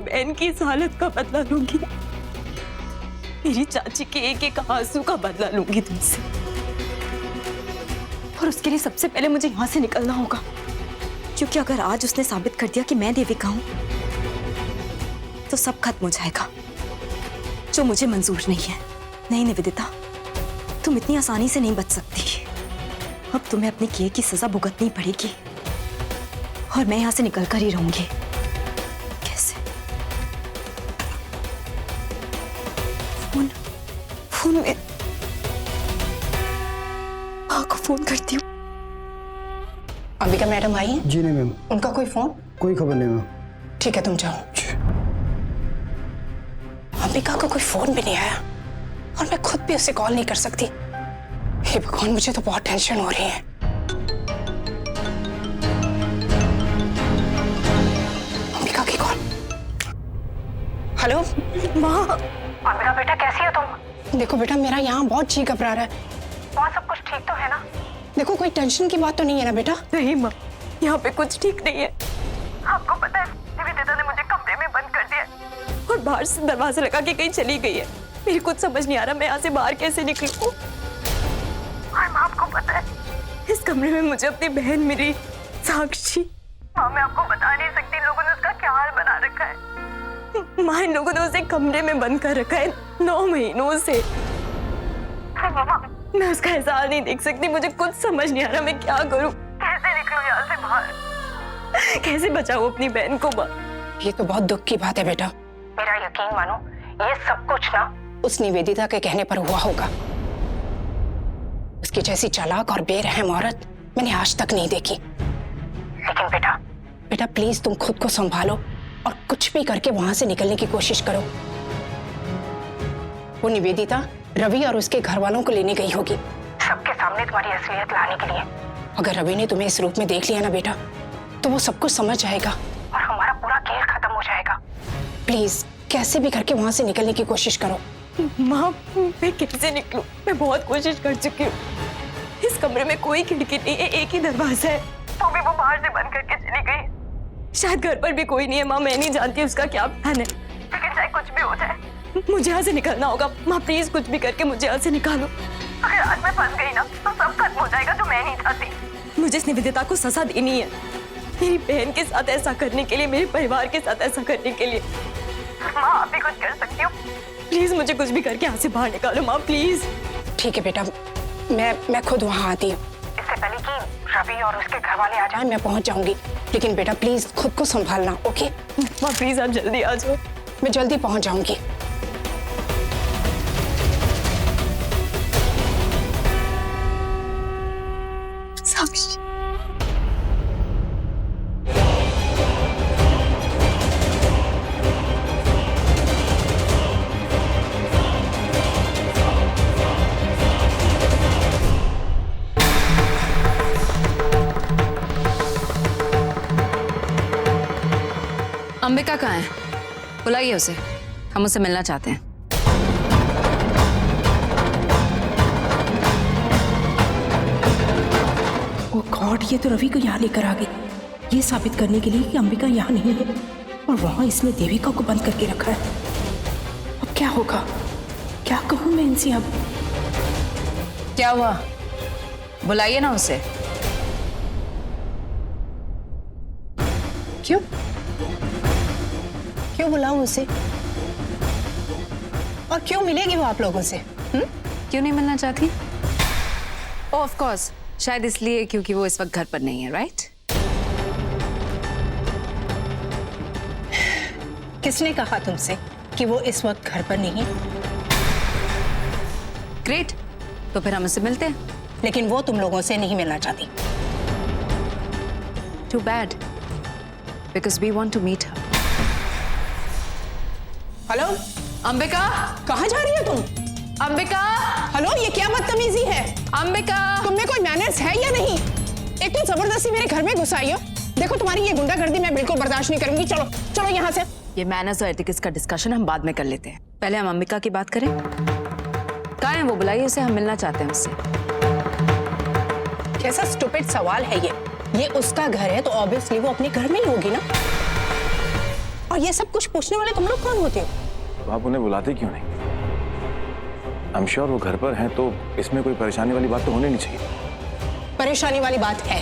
बहन की इस हालत का बदला लूंगी, मेरी चाची के एक एक आंसू का बदला लूंगी तुमसे। और उसके लिए सबसे पहले मुझे यहाँ से निकलना होगा, क्योंकि अगर आज उसने साबित कर दिया कि मैं देविका हूं तो सब खत्म हो जाएगा, जो मुझे मंजूर नहीं है। नहीं निवेदिता, तुम इतनी आसानी से नहीं बच सकती। अब तुम्हें अपने किए की सजा भुगतनी पड़ेगी और मैं यहां से निकलकर ही रहूंगी। कैसे? फोन फोन में माँ को फोन करती हूँ। अंबिका मैडम आई हैं? जी नहीं मैम। उनका कोई फोन? कोई खबर नहीं मैम। ठीक है, तुम जाओ। अंबिका का कोई फोन भी नहीं आया और मैं खुद भी उसे कॉल नहीं कर सकती। हे भगवान, मुझे तो बहुत टेंशन हो रही है। अंबिका की कॉल। हेलो माँ। अंबिका बेटा, कैसी हो तुम? देखो बेटा, मेरा यहाँ बहुत जी घबरा रहा है। वहाँ सब कुछ ठीक तो है ना? देखो, कोई टेंशन की बात तो नहीं है ना बेटा? नहीं माँ, यहाँ पे कुछ ठीक नहीं है। आपको पता है, निवेदिता ने मुझे कमरे में बंद कर दिया और बाहर से दरवाजा लगा के कहीं चली गई है। मेरी कुछ समझ नहीं आ रहा मैं यहाँ से बाहर कैसे निकलूं। और माँ, आपको पता है, इस कमरे में मुझे अपनी बहन मिली, साक्षी। माँ, मैं आपको बता नहीं सकती लोगों ने उसका क्या हाल बना रखा है। माँ, इन लोगों ने उसे कमरे में बंद कर रखा है 9 महीनों से। मैं उसका ऐसा हाल नहीं देख सकती। मुझे कुछ समझ नहीं आ रहा मैं क्या करूं, कैसे निकलूं यहाँ से बाहर, कैसे बचाऊं अपनी बहन को। ये तो बहुत दुख की बात है बेटा। मेरा यकीन मानो, ये सब कुछ ना उस निवेदिता के कहने पर हुआ होगा। उसकी जैसी चालाक और बेरहम औरत मैंने आज तक नहीं देखी। लेकिन बेटा बेटा प्लीज तुम खुद को संभालो और कुछ भी करके वहां से निकलने की कोशिश करो। वो निवेदिता रवि और उसके घर वालों को लेने गई होगी, सबके सामने तुम्हारी असलियत लाने के लिए। अगर रवि ने तुम्हें इस रूप में देख लिया ना बेटा, तो वो सब कुछ समझ जाएगा और हमारा पूरा खेल खत्म हो जाएगा। प्लीज कैसे भी करके वहां से निकलने की कोशिश करो। माँ, मैं कैसे निकलूं? मैं बहुत कोशिश कर चुकी हूँ। इस कमरे में कोई खिड़की नहीं है, एक ही दरवाजा है, तो भी वो बाहर से बंद करके चली गई। शायद घर पर भी कोई नहीं है। माँ, मैं नहीं जानती उसका क्या प्लान है, लेकिन चाहे कुछ भी हो जाए मुझे यहाँ से निकलना होगा। माँ प्लीज कुछ भी करके मुझे यहाँ से निकालो। अगर आज मैं फंस गई ना तो सब खत्म हो जाएगा, जो मैं नहीं चाहती। मुझे इस निवेदिता को सजा देनी है, मेरी बहन के साथ ऐसा करने के लिए, मेरे परिवार के साथ ऐसा करने के लिए। माँ, आप भी कुछ कर सकती हो? प्लीज मुझे कुछ भी करके यहाँ से बाहर निकालो माँ, प्लीज। ठीक है बेटा, मैं खुद वहां आती हूँ। इससे पहले कि रवि और उसके घर वाले आ जाएं, मैं पहुंच जाऊंगी। लेकिन बेटा प्लीज खुद को संभालना, ओके? माँ प्लीज आप जल्दी आ जाओ। मैं जल्दी पहुंच जाऊंगी। साक्षी, अंबिका कहाँ है? बुलाइए उसे, हम उससे मिलना चाहते हैं। ओ गॉड, ये तो रवि को यहाँ लेकर आ गई, ये साबित करने के लिए कि अंबिका यहाँ नहीं है और वहां इसने देविका को बंद करके रखा है। अब क्या होगा? क्या कहूँ मैं इनसे अब? क्या हुआ? बुलाइए ना उसे। क्यों क्यों बुलाऊं उसे? और क्यों मिलेगी वो आप लोगों से? क्यों नहीं मिलना चाहती? ऑफ कोर्स, शायद इसलिए क्योंकि वो इस वक्त घर पर नहीं है, राइट? किसने कहा तुमसे कि वो इस वक्त घर पर नहीं है? ग्रेट, तो फिर हम उससे मिलते हैं। लेकिन वो तुम लोगों से नहीं मिलना चाहती। Too bad, because we want to meet her. Hello Ambika, कहाँ जा रही हो तुम? अंबिका, हेलो, ये क्या बदतमीजी है? अंबिका, तुम में कोई मैनर्स है या नहीं? एक तो जबरदस्ती मेरे घर में घुस आई हो। देखो तुम्हारी ये गुंडागर्दी मैं बिल्कुल बर्दाश्त नहीं करूंगी। चलो चलो यहाँ से। ये मैनर्स और एथिक्स का डिस्कशन हम बाद में कर लेते हैं, पहले हम अंबिका की बात करें। कहाँ है वो? बुलाइए उसे, हम मिलना चाहते हैं उससे। कैसा स्टूपिड सवाल है ये उसका घर है तो ऑब्वियसली वो अपने घर में ही होगी ना। और ये सब कुछ पूछने वाले तुम लोग कौन होते हो? तो आप उन्हें बुलाते क्यों नहीं? आई एम श्योर वो घर पर हैं, तो इसमें कोई परेशानी वाली बात तो होनी नहीं चाहिए। परेशानी वाली बात है,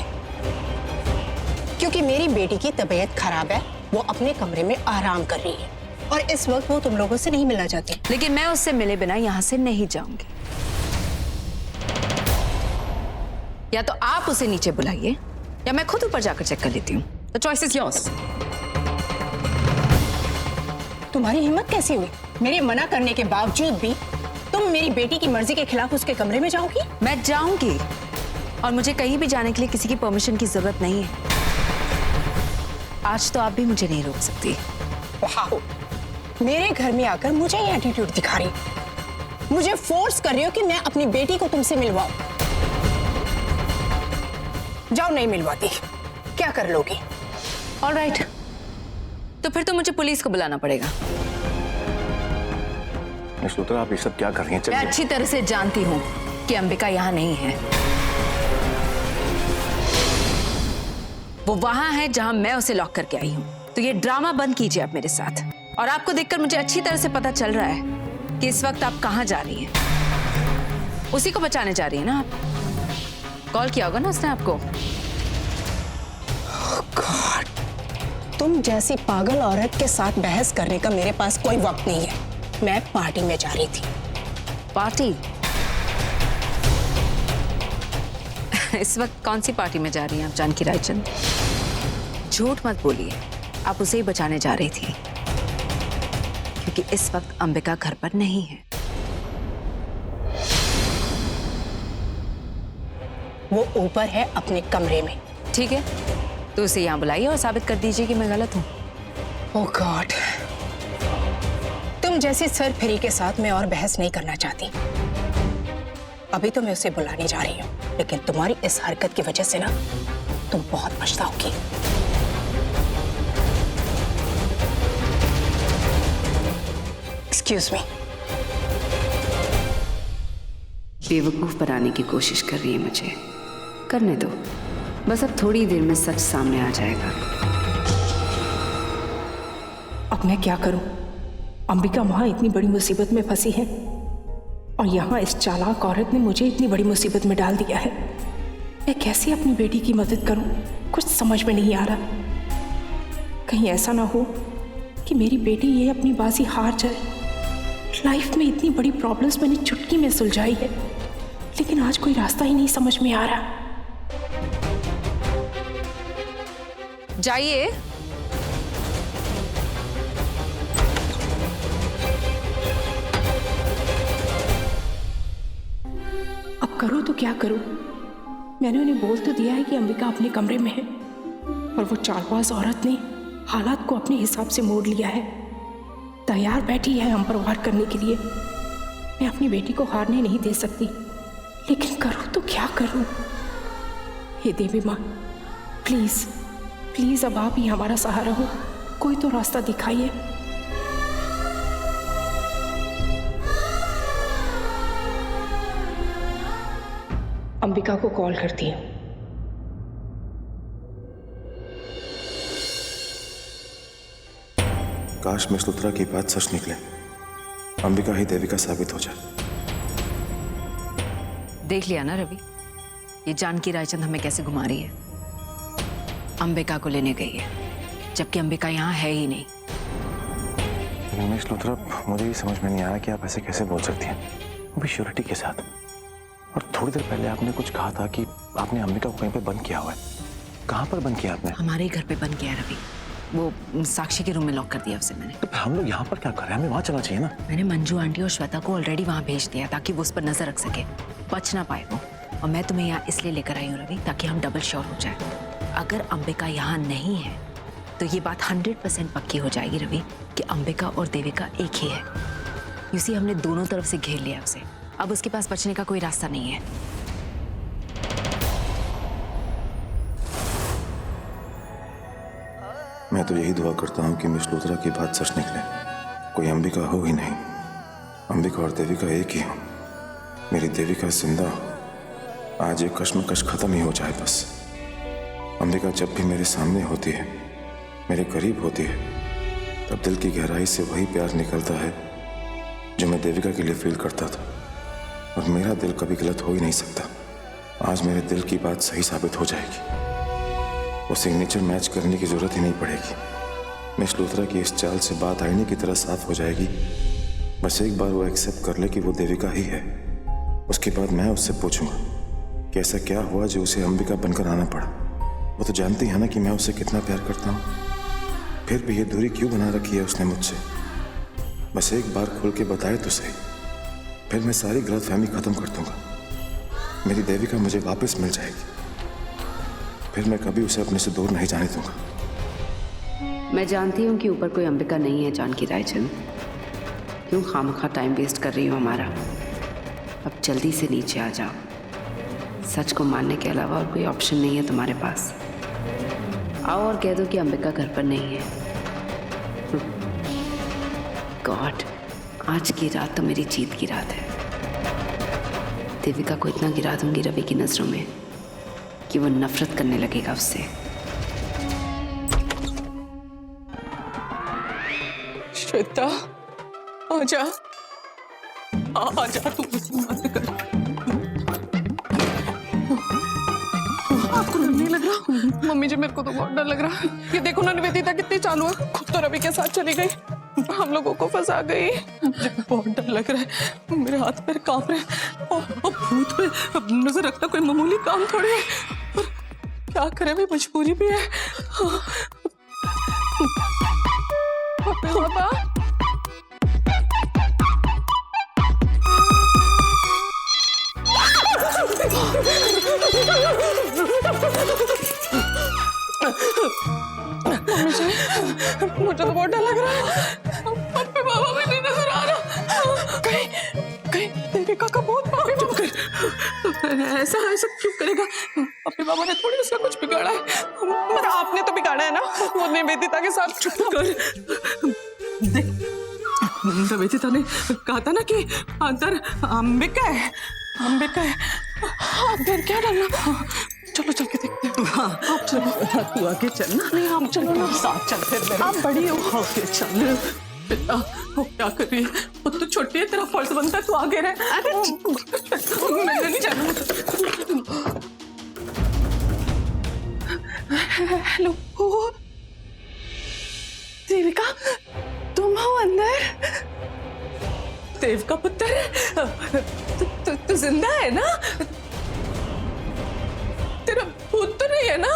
क्योंकि मेरी बेटी की तबीयत खराब है, वो अपने कमरे में आराम कर रही है और इस वक्त वो तुम लोगों से नहीं मिलना चाहती। लेकिन मैं उससे मिले बिना यहाँ से नहीं जाऊंगी। या तो आप उसे नीचे बुलाइए या मैं खुद ऊपर जाकर चेक कर लेती हूँ। The choice is yours. तुम्हारी हिम्मत कैसी हुई मेरे मना करने के बावजूद भी तुम मेरी बेटी की मर्जी के खिलाफ उसके कमरे में जाओगी? मैं जाऊंगी और मुझे कहीं भी जाने के लिए किसी की परमिशन की जरूरत नहीं है। आज तो आप भी मुझे नहीं रोक सकती। वाह, मेरे घर में आकर मुझे ये एटीट्यूड दिखा रही, मुझे फोर्स कर रही हो कि मैं अपनी बेटी को तुमसे मिलवाऊं। जाओ, नहीं मिलवाती, क्या कर लोगी? ऑलराइट, तो फिर तो मुझे पुलिस को बुलाना पड़ेगा। मिस लूथरा, आप ये सब क्या कर रही हैं? मैं चलिए। अच्छी तरह से जानती हूँ कि अंबिका यहाँ नहीं है। वो वहां है जहां मैं उसे लॉक करके आई हूँ। तो ये ड्रामा बंद कीजिए आप मेरे साथ। और आपको देखकर मुझे अच्छी तरह से पता चल रहा है कि इस वक्त आप कहाँ जा रही हैं। उसी को बचाने जा रही है ना आप? कॉल किया होगा ना उसने आपको? God, तुम जैसी पागल औरत के साथ बहस करने का मेरे पास कोई वक्त नहीं है। मैं पार्टी में जा रही थी। पार्टी? इस वक्त कौन सी पार्टी में जा रही हैं आप जानकी रायचंद? झूठ मत बोलिए, आप उसे ही बचाने जा रही थी, क्योंकि इस वक्त अंबिका घर पर नहीं है। वो ऊपर है अपने कमरे में। ठीक है, तो उसे यहाँ बुलाइए और साबित कर दीजिए कि मैं गलत हूँ। ओह गॉड, तुम जैसी सरफिरी के साथ मैं और बहस नहीं करना चाहती। अभी तो मैं उसे बुलाने जा रही हूँ, लेकिन तुम्हारी इस हरकत की वजह से ना तुम बहुत पछताओगी। Excuse me. बेवकूफ बनाने की कोशिश कर रही है मुझे। करने दो, बस अब थोड़ी देर में सच सामने आ जाएगा। अब मैं क्या करूं? अंबिका वहां इतनी बड़ी मुसीबत में फंसी है और यहाँ इस चालाक औरत ने मुझे इतनी बड़ी मुसीबत में डाल दिया है। मैं कैसे अपनी बेटी की मदद करूं? कुछ समझ में नहीं आ रहा। कहीं ऐसा ना हो कि मेरी बेटी ये अपनी बाजी हार जाए। लाइफ में इतनी बड़ी प्रॉब्लम्स मैंने चुटकी में सुलझाई है, लेकिन आज कोई रास्ता ही नहीं समझ में आ रहा। जाइए। अब करो तो क्या करूं? मैंने उन्हें बोल तो दिया है कि अंबिका अपने कमरे में है, पर वो चालबाज औरत ने हालात को अपने हिसाब से मोड़ लिया है। तैयार बैठी है हम पर वार करने के लिए। मैं अपनी बेटी को हारने नहीं दे सकती, लेकिन करूं तो क्या करूं? हे देवी माँ, प्लीज प्लीज अब आप ही हमारा सहारा हो। कोई तो रास्ता दिखाइए। अंबिका को कॉल करती हूँ। काश मिस लूथरा की बात सच निकले, अंबिका ही देविका साबित हो जाए। देख लिया ना रवि, ये जानकी रायचंद हमें कैसे घुमा रही है। अंबिका को लेने गई है, जबकि अंबिका यहाँ है ही नहीं। मिस लूथरा, मुझे ये समझ में नहीं आ रहा कि आप ऐसे कैसे बोल सकती हैं, वो भी श्योरिटी के साथ। और थोड़ी देर पहले आपने कुछ कहा था कि आपने अंबिका को कहीं पे बंद किया हुआ है। कहाँ पर बंद किया आपने? हमारे ही घर पे बंद किया है रवि। वो साक्षी के रूम में लॉक कर दिया उसे मैंने। तो हम लोग यहाँ पर क्या कर रहे हैं? हमें वहाँ चलना चाहिए ना। मैंने मंजू आंटी और श्वेता को ऑलरेडी वहाँ भेज दिया ताकि वो उस पर नजर रख सके, बच ना पाए वो। और मैं तुम्हें यहाँ इसलिए लेकर आई हूँ रवि, ताकि हम डबल श्योर हो जाए। अगर अंबिका यहाँ नहीं है तो ये बात 100% पक्की हो जाएगी रवि कि अंबिका और देविका एक ही है। यूसी हमने दोनों तरफ से घेर लिया उसे, अब उसके पास बचने का कोई रास्ता नहीं है। मैं तो यही दुआ करता हूँ कि मिस लूथरा की बात सच निकले, कोई अंबिका हो ही नहीं। अंबिका और देविका एक ही हो। मेरी देविका जिंदा हो, आज ये कश्मकश खत्म ही हो जाए बस। अंबिका जब भी मेरे सामने होती है, मेरे करीब होती है, अब दिल की गहराई से वही प्यार निकलता है जो मैं देविका के लिए फील करता था। और मेरा दिल कभी गलत हो ही नहीं सकता। आज मेरे दिल की बात सही साबित हो जाएगी। वो सिग्नेचर मैच करने की जरूरत ही नहीं पड़ेगी। मिस लूथरा की इस चाल से बात आईने की तरह साफ हो जाएगी। बस एक बार वो एक्सेप्ट कर ले कि वो देविका ही है। उसके बाद मैं उससे पूछूंगा कि ऐसा क्या हुआ जो उसे अंबिका बनकर आना पड़ा। वो तो जानती है ना कि मैं उससे कितना प्यार करता हूँ। फिर भी ये दूरी क्यों बना रखी है उसने मुझसे। बस एक बार खुल के बताए तो सही, फिर मैं सारी गलतफहमी खत्म कर दूंगा। मेरी देविका मुझे वापस मिल जाएगी। फिर मैं कभी उसे अपने से दूर नहीं जाने दूंगा। मैं जानती हूँ कि ऊपर कोई अंबिका नहीं है जानकी रायचंद। क्यों खामखा टाइम वेस्ट कर रही हो हमारा। अब जल्दी से नीचे आ जाओ। सच को मानने के अलावा और कोई ऑप्शन नहीं है तुम्हारे पास। आओ और कह दो कि अंबिका घर पर नहीं है। गॉड, आज की रात तो मेरी जीत की रात है। देविका को इतना गिरा दूंगी रवि की नजरों में कि वो नफरत करने लगेगा उससे। श्वेता, आजा, आजा, तू ऐसी मत कर। आपको नहीं लग रहा? मम्मी जी, मेरे को तो बहुत डर लग रहा है। ये देखो ना निवेदिता कितनी चालू है। खुद तो रवि के साथ चली गई, हम लोगों को फंसा गई। मुझे बहुत डर लग रहा है। मेरे हाथ पैर कांप रहे हैं। और भूत पे नजर रखना कोई मामूली काम थोड़ी है। पर क्या करें, भी मजबूरी भी है। पापा, मुझे तो बहुत डर लग रहा है। पप्पी बाबा भी नहीं नजर आ रहा। कहीं देविका का बहुत चुप कर। ऐसा क्यों करेगा? पप्पी बाबा ने थोड़ी उसका कुछ बिगाड़ा है। पर आपने तो बिगाड़ा है ना, वो निवेदिता के साथ। चुप कर। देख, निवेदिता ने कहा था ना कि अंदर अंबिका है। अंबिका है। अंदर क्या डालना? चलो चल के देखते हैं। हाँ, आप चलो। तू आगे चल ना। नहीं, आप चलो ना, साथ चल। फिर आप बड़ी हो। आगे चल। बेटा, वो क्या कर रही है? वो तो छोटी है, तेरा फर्ज बनता है तू आगे रह। अरे मैंने नहीं जाना। हेलो देविका, तुम हो अंदर? देव का पुत्र, तू जिंदा है ना? तेरा भूत तो नहीं है ना?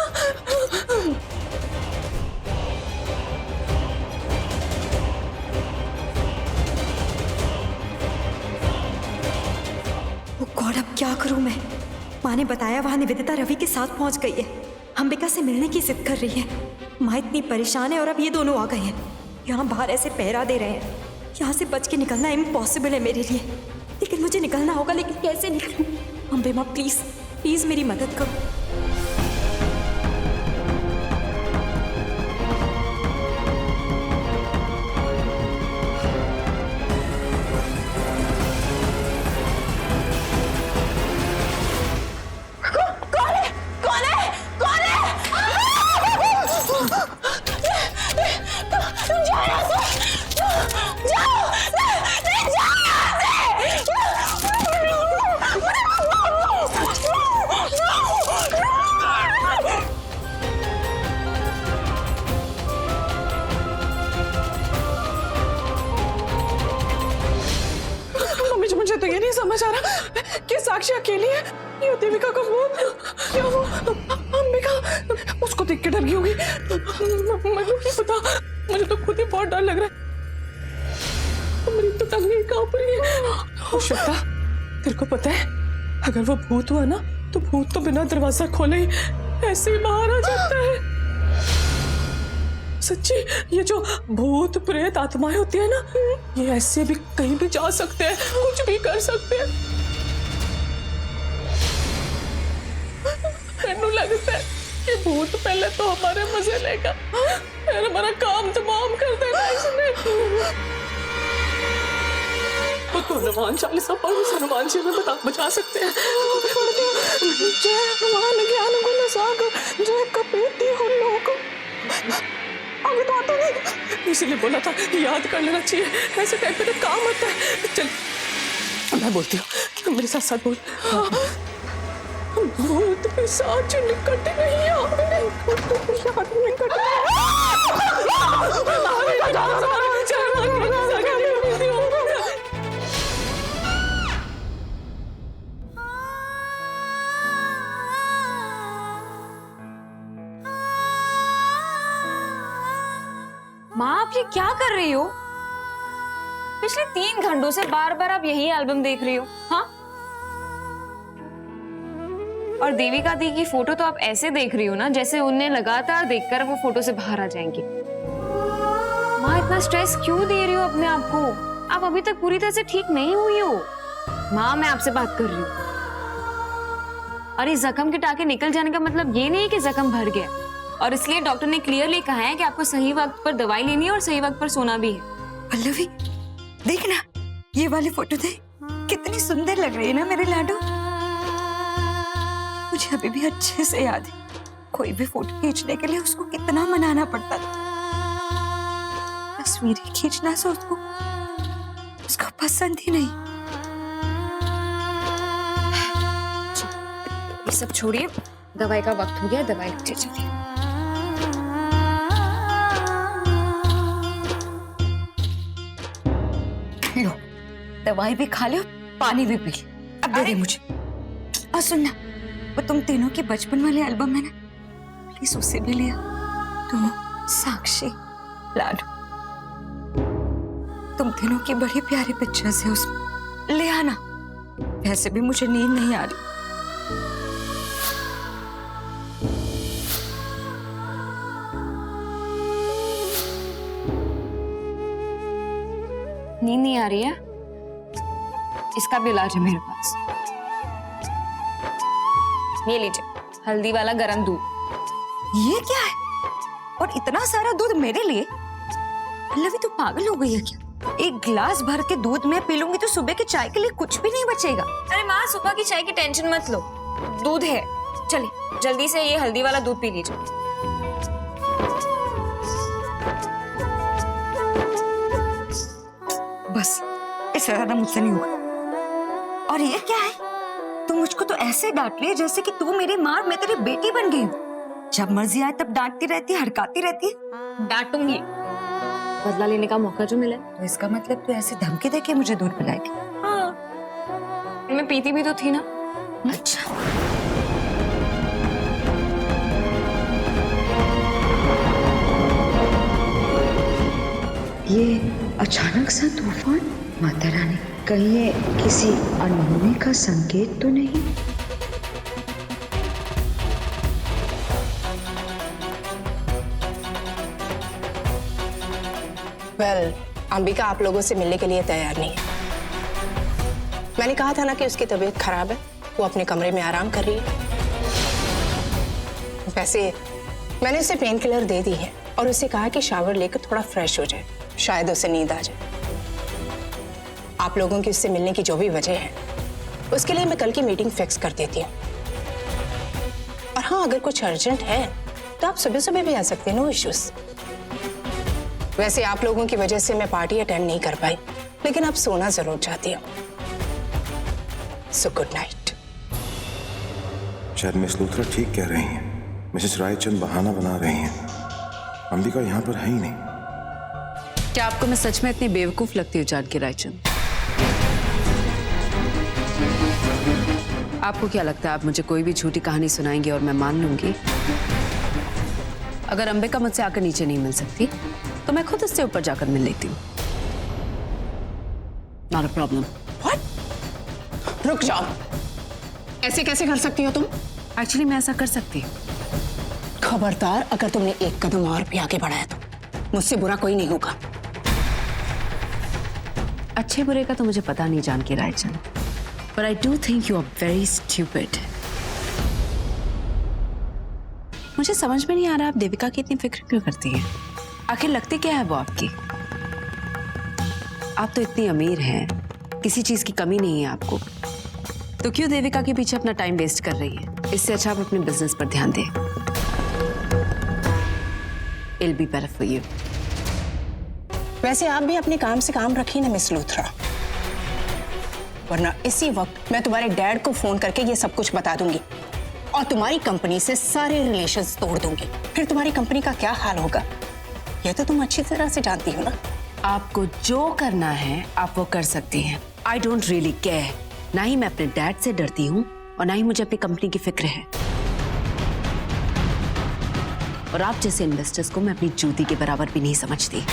गॉड, अब क्या करूं मैं? माँ ने बताया वहां निवेदिता रवि के साथ पहुंच गई है। अंबिका से मिलने की जिद कर रही है। माँ इतनी परेशान है और अब ये दोनों आ गए हैं। यहाँ बाहर ऐसे पहरा दे रहे हैं। यहाँ से बच के निकलना इम्पॉसिबल है मेरे लिए। लेकिन मुझे निकलना होगा। लेकिन कैसे निकलूं? अम्बे माँ, प्लीज प्लीज मेरी मदद करो। मुझे तो ये नहीं समझ आ रहा कि साक्षी अकेली है या देविका का भूत या वो अंबिका उसको देख के डर गई होगी। मुझे नहीं पता, मुझे तो खुद ही बहुत डर लग रहा है। मेरी तो टंगे कांप रही है। श्वेता, तेरे को पता है अगर वो भूत हुआ ना तो भूत तो बिना दरवाजा खोले ही ऐसे ही बाहर आ जाता है। सच्ची, ये जो भूत प्रेत आत्माएं होती है ना, ये ऐसे भी कहीं भी जा सकते हैं, कुछ भी कर सकते हैं। मैनू लगता है कि भूत पहले तो हमारे मजे लेगा, फिर हमारा काम तमाम कर देना इसने। तो हनुमान चालीसा पढ़ो, हनुमान जी में बचा सकते हैं। जय हनुमान ज्ञान गुण सागर, जय कपीति हुल्लोक। आगे तो आता नहीं। इसीलिए बोला था याद कर लेना चाहिए, ऐसे टाइम पे तो काम आता है। चल मैं बोलती हूँ, मेरे साथ साथ बोल। भूत पिशाच निकट नहीं आवे, भूत पिशाच निकट माँ, आप ये क्या कर रही हो? पिछले 3 घंटों से बार बार आप यही एल्बम देख रही हो, हाँ? और देविका दी की फोटो तो आप ऐसे देख रही हो ना जैसे उन्हें लगातार देखकर वो फोटो से बाहर आ जाएंगी। माँ, इतना स्ट्रेस क्यों दे रही हो अपने आप को? आप अभी तक पूरी तरह से ठीक नहीं हुई हो। माँ, मैं आपसे बात कर रही हूँ। और इस जख्म के टाके निकल जाने का मतलब ये नहीं कि जख्म भर गया, और इसलिए डॉक्टर ने क्लियरली कहा है कि आपको सही वक्त पर दवाई लेनी है और सही वक्त पर सोना भी है। पल्लवी, देखना ये वाली फोटो देख, कितनी सुंदर लग रही है ना मेरे लाडू। मुझे अभी भी अच्छे से याद है, कोई भी फोटो खींचने के लिए उसको कितना मनाना पड़ता था। तस्वीरें खींचना से उसको पसंद ही नहीं। ये सब छोड़िए, दवाई का वक्त हो गया, दवाई लीजिए, चलिए। लो, दवाई भी खा लो, पानी भी पी लो। अब दे दे मुझे। और सुनना, वो तुम तीनों की बचपन वाली एल्बम है ना, प्लीज उसे भी लिया। तुम, साक्षी, लाडू, तुम तीनों की बड़ी प्यारी पिक्चर्स है उसमें, ले आना। वैसे भी मुझे नींद नहीं आ रही। नींद नहीं आ रही है? इसका भी इलाज है मेरे पास। ये लीजिए, हल्दी वाला गरम दूध। ये क्या है? और इतना सारा दूध मेरे लिए? पल्लवी, तू पागल हो गई है क्या? एक गिलास भर के दूध मैं पी लूंगी तो सुबह के चाय के लिए कुछ भी नहीं बचेगा। अरे माँ, सुबह की चाय की टेंशन मत लो, दूध है। चलिए जल्दी से ये हल्दी वाला दूध पी लीजिए। बस, इससे ज्यादा मुझसे नहीं होगा। और ये क्या है? तू मुझको तो ऐसे डांट रही है जैसे कि तू मेरी माँ और मैं तेरी बेटी बन गई हूँ। जब मर्जी आए तब डांटती रहती है, हड़काती रहती है। डांटूंगी, बदला लेने का मौका जो मिले। तो इसका मतलब तू ऐसे धमकी देके मुझे दूध पिलाएगी? हाँ, मैं पीती भी तो थी ना। अच्छा, ये अचानक सा तूफान, माता रानी, कहीं ये किसी अनहोनी का संकेत तो नहीं? वेल, अंबिका आप लोगों से मिलने के लिए तैयार नहीं है। मैंने कहा था ना कि उसकी तबीयत खराब है, वो अपने कमरे में आराम कर रही है। वैसे मैंने उसे पेन किलर दे दी है और उसे कहा कि शावर लेकर थोड़ा फ्रेश हो जाए, शायद उसे नींद आ जाए। आप लोगों की उससे मिलने की जो भी वजह है, उसके लिए मैं कल की मीटिंग फिक्स कर देती हूँ। और हाँ, अगर कुछ अर्जेंट है तो आप सुबह सुबह भी आ सकते हैं, नो इश्यूज। वैसे आप लोगों की वजह से मैं पार्टी अटेंड नहीं कर पाई, लेकिन अब सोना जरूर चाहती हूँ। So good night. शायद मिस लूथरा ठीक कह रही हैं। मिसेस रायचंद बहाना बना रही हैं। अंबिका यहाँ पर है ही नहीं। क्या आपको मैं सच में इतनी बेवकूफ लगती हूँ जानकी रायचंद? आपको क्या लगता है आप मुझे कोई भी झूठी कहानी सुनाएंगे और मैं मान लूंगी? अगर अंबिका मुझसे आकर नीचे नहीं मिल सकती तो मैं खुद उससे ऊपर जाकर मिल लेती हूँ। Not a problem. रुक जाओ, ऐसे कैसे कर सकती हो तुम? एक्चुअली मैं ऐसा कर सकती हूँ। खबरदार, अगर तुमने एक कदम और भी आगे बढ़ाया तो मुझसे बुरा कोई नहीं होगा। अच्छे बुरे का तो मुझे पता नहीं Janaki Raichand, but I do think you are very stupid. मुझे समझ में नहीं आ रहा आप देविका की इतनी फिक्र क्यों करती हैं? आखिर लगती क्या है वो आपकी? आप तो इतनी अमीर हैं, किसी चीज की कमी नहीं है आपको, तो क्यों देविका के पीछे अपना टाइम वेस्ट कर रही है? इससे अच्छा आप अपने बिजनेस पर ध्यान दें। It'll be better for you. वैसे आप भी अपने काम से काम रखिए ना मिस लूथरा, वरना इसी वक्त मैं तुम्हारे डैड को फोन करके ये सब कुछ बता दूंगी और तुम्हारी कंपनी से सारे रिलेशंस तोड़ दूंगी। फिर तुम्हारी कंपनी का क्या हाल होगा ये तो तुम अच्छी तरह से जानती हो ना। आपको जो करना है आप वो कर सकती हैं। I don't really care. ना ही मैं अपने डैड से डरती हूँ और ना ही मुझे अपनी कंपनी की फिक्र है। और आप जैसे इन्वेस्टर्स को मैं अपनी जूती के बराबर भी नहीं समझती।